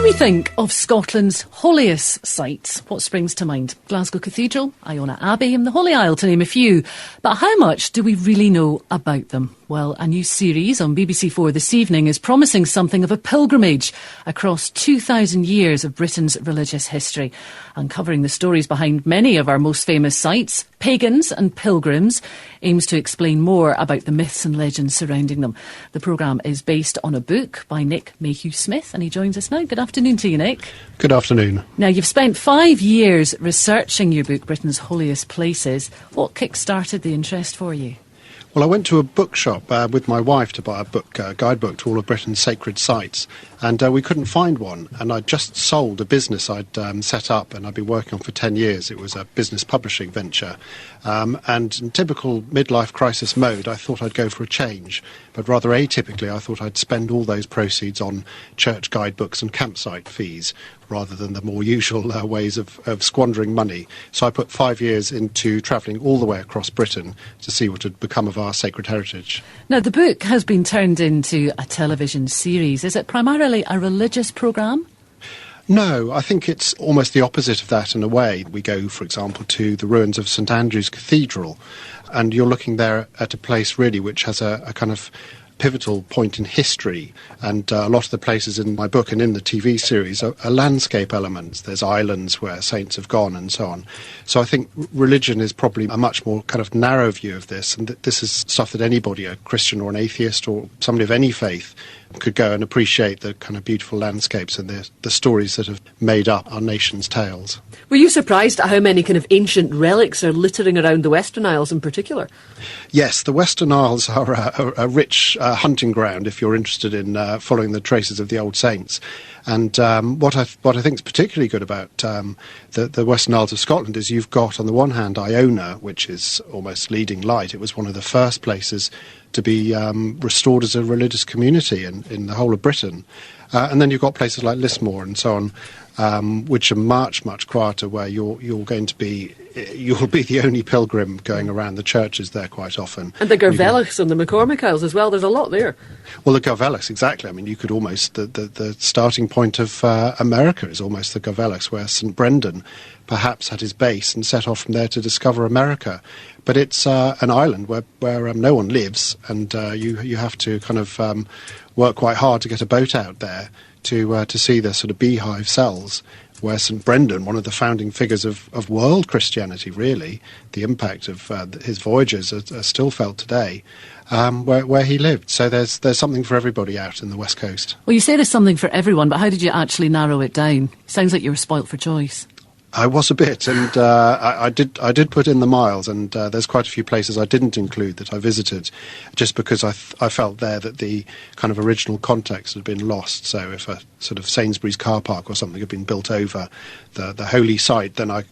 we think of Scotland's holiest sites, what springs to mind? Glasgow Cathedral, Iona Abbey and the Holy Isle, to name a few. But how much do we really know about them? Well, a new series on BBC4 this evening is promising something of a pilgrimage across 2,000 years of Britain's religious history, uncovering the stories behind many of our most famous sites. Pagans and Pilgrims aims to explain more about the myths and legends surrounding them. The programme is based on a book by Nick Mayhew Smith, and he joins us now. Good afternoon to you, Nick. Good afternoon. Now, you've spent 5 years researching your book, Britain's Holiest Places. What kick-started the interest for you? Well, I went to a bookshop with my wife to buy a guidebook to all of Britain's sacred sites, and we couldn't find one. And I'd just sold a business I'd set up and I'd been working on for 10 years. It was a business publishing venture. And in typical midlife crisis mode, I thought I'd go for a change. But rather atypically, I thought I'd spend all those proceeds on church guidebooks and campsite fees, rather than the more usual ways of squandering money. So I put 5 years into travelling all the way across Britain to see what had become of our sacred heritage. Now, the book has been turned into a television series. Is it primarily a religious programme? No, I think it's almost the opposite of that in a way. We go, for example, to the ruins of St Andrew's Cathedral, and you're looking there at a place really which has a kind of pivotal point in history, and a lot of the places in my book and in the TV series are landscape elements. There's islands where saints have gone and so on. So I think religion is probably a much more kind of narrow view of this, and that this is stuff that anybody, a Christian or an atheist or somebody of any faith, could go and appreciate the kind of beautiful landscapes and the stories that have made up our nation's tales. Were you surprised at how many kind of ancient relics are littering around the Western Isles in particular? Yes, the Western Isles are a rich hunting ground if you're interested in following the traces of the old saints. And what I think is particularly good about the Western Isles of Scotland is you've got, on the one hand, Iona, which is almost leading light. It was one of the first places to be restored as a religious community in the whole of Britain. And then you've got places like Lismore and so on, which are much, much quieter, where you'll be the only pilgrim going around the churches there quite often. And the Garvellichs and the McCormick Isles as well, there's a lot there. Well, the Garvellichs, exactly. I mean, you could almost, the starting point of America is almost the Garvellichs, where St Brendan perhaps had his base and set off from there to discover America. But it's an island where no one lives, and you have to kind of work quite hard to get a boat out there to see the sort of beehive cells where St Brendan, one of the founding figures of world Christianity, really, the impact of his voyages are still felt today, where he lived. So there's something for everybody out in the West Coast. Well, you say there's something for everyone, but how did you actually narrow it down? Sounds like you were spoilt for choice. I was a bit, and I did put in the miles, and there's quite a few places I didn't include that I visited, just because I felt there that the kind of original context had been lost. So if a sort of Sainsbury's car park or something had been built over the holy site, then I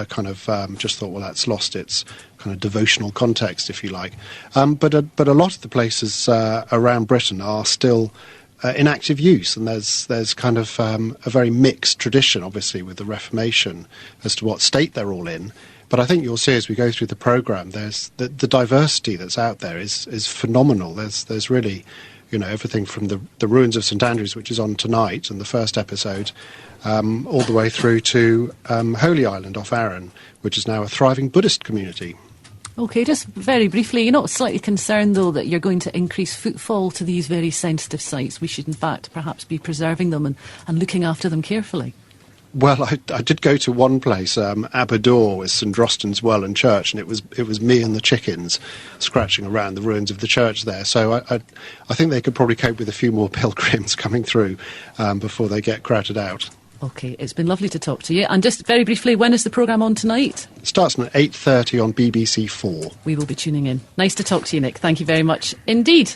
kind of just thought, well, that's lost its kind of devotional context, if you like. But a lot of the places around Britain are still in active use, and there's kind of a very mixed tradition, obviously, with the Reformation as to what state they're all in. But I think you'll see as we go through the programme, there's the diversity that's out there is phenomenal. There's really, everything from the ruins of St Andrews, which is on tonight in the first episode, all the way through to Holy Island off Arran, which is now a thriving Buddhist community. OK, just very briefly, you're not slightly concerned, though, that you're going to increase footfall to these very sensitive sites? We should, in fact, perhaps be preserving them and looking after them carefully. Well, I did go to one place, Aberdour, with St Drostan's Well and Church, and it was me and the chickens scratching around the ruins of the church there. So I think they could probably cope with a few more pilgrims coming through before they get crowded out. OK, it's been lovely to talk to you. And just very briefly, when is the programme on tonight? It starts at 8:30 on BBC4. We will be tuning in. Nice to talk to you, Nick. Thank you very much indeed.